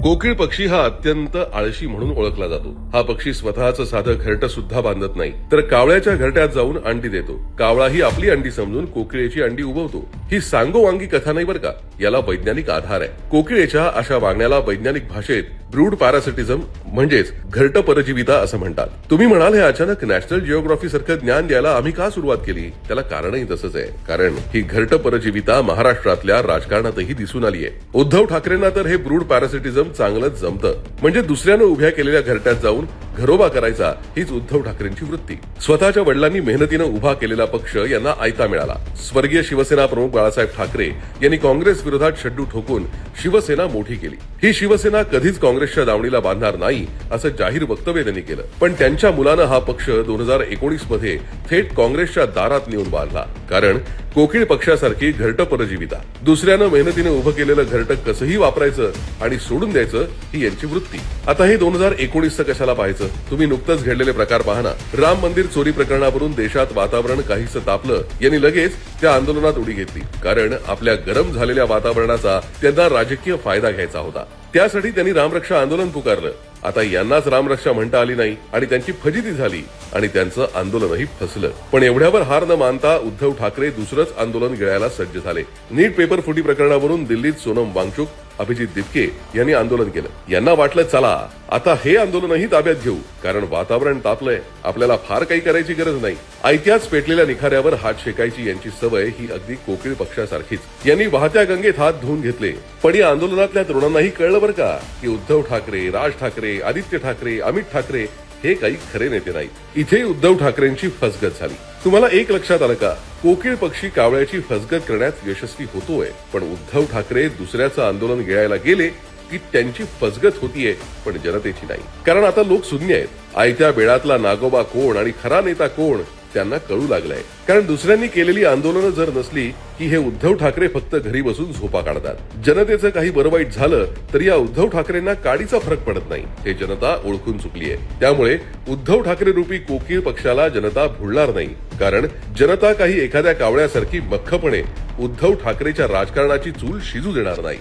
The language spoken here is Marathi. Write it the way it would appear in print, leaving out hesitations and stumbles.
कोकिळ पक्षी हा अत्यंत आळशी म्हणून ओळखला जातो. हा पक्षी स्वतःचं साधं घरटं सुद्धा बांधत नाही, तर कावळ्याच्या घरट्यात जाऊन अंडी देतो. कावळा ही आपली अंडी समजून कोकिळेची अंडी उबवतो. ही सांगोवांगी कथा नाही बरं का, याला वैज्ञानिक आधार आहे. कोकिळेच्या अशा वागण्याला वैज्ञानिक भाषेत ब्रूड पॅरासिटिझम म्हणजेच घरटं परजीविता असं म्हणतात. तुम्ही म्हणाल हे अचानक नॅशनल जिओग्राफी सारखं ज्ञान द्यायला आम्ही का सुरुवात केली? त्याला कारणही तसंच आहे. कारण ही घरटं परजीविता महाराष्ट्रातल्या राजकारणातही दिसून आली आहे. उद्धव ठाकरेंना तर हे ब्रूड पॅरासिटिझम चांगलंच जमतं. म्हणजे दुसऱ्यानं उभ्या केलेल्या घरट्यात जाऊन घरोबा करायचा हीच उद्धव ठाकरेंची वृत्ती. स्वतःच्या वडिलांनी मेहनतीनं उभा केलेला पक्ष यांना आयता मिळाला. स्वर्गीय शिवसेना प्रमुख बाळासाहेब ठाकरे यांनी काँग्रेस विरोधात शड्डू ठोकून शिवसेना मोठी केली. ही शिवसेना कधीच काँग्रेसच्या दावणीला बांधणार नाही असं जाहीर वक्तव्य त्यांनी केलं. पण त्यांच्या मुलानं हा पक्ष 2019 मध्ये थेट काँग्रेसच्या दारात नेऊन बांधला. कारण कोकिळ पक्षासारखी घरटं परजीविता, दुसऱ्यानं मेहनतीने उभं केलेलं घरटं कसंही वापरायचं आणि सोडून द्यायचं ही यांची वृत्ती. आता हे 2019चं कशाला पाहायचं? तुम्ही नुकतंच घडलेले प्रकार पहा ना. राम मंदिर चोरी प्रकरणावरून देशात वातावरण काहीसं तापलं. यांनी लगेच त्या आंदोलनात उडी घेतली. कारण आपल्या गरम झालेल्या वातावरणाचा त्यांना राजकीय फायदा घ्यायचा होता. त्यासाठी त्यांनी रामरक्षा आंदोलन पुकारलं. आता यांनाच रामरक्षा म्हणता आली नाही आणि त्यांची फजिती झाली आणि त्यांचं आंदोलनही फसलं. पण एवढ्यावर हार न मानता उद्धव ठाकरे दुसरंच आंदोलन गिळायला सज्ज झाले. नीट पेपर फुटी प्रकरणावरून दिल्लीत सोनम वांगचुक, अभिजित दिपके यांनी आंदोलन केलं. यांना वाटलं चला आता हे आंदोलनही ताब्यात घेऊ, कारण वातावरण तापलंय, आपल्याला फार काही करायची गरज नाही. ऐत्याच पेटलेल्या निखाऱ्यावर हात शेकायची यांची सवय ही अगदी कोकिळ पक्षासारखीच. यांनी वाहत्या गंगेत हात धुवून घेतले. पण या आंदोलनातल्या तरुणांनाही कळलं बरं का की उद्धव ठाकरे, राज ठाकरे, आदित्य ठाकरे, अमित ठाकरे हे काही खरे नेते नाही. इथे उद्धव ठाकरेंची फसगत झाली. तुम्हाला एक लक्षात आलं का? कोकिळ पक्षी कावळ्याची फसगत करण्यात यशस्वी होतोय, पण उद्धव ठाकरे दुसऱ्याचं आंदोलन गिळायला गेले की त्यांची फसगत होतीये, पण जनतेची नाही. कारण आता लोक शून्य आहेत. आयत्या बेळातला नागोबा कोण आणि खरा नेता कोण त्यांना कळू लागलाय. कारण दुसऱ्यांनी केलेली आंदोलनं जर नसली की हे उद्धव ठाकरे फक्त घरी बसून झोपा काढतात. जनतेचं काही बरं वाईट झालं तर या उद्धव ठाकरेंना काडीचा फरक पडत नाही, हे जनता ओळखून चुकली आहे. त्यामुळे उद्धव ठाकरे रूपी कोकिळ पक्षाला जनता भुलणार नाही. कारण जनता काही एखाद्या कावळ्यासारखी मख्खपणे उद्धव ठाकरेच्या राजकारणाची चूल शिजू देणार नाही.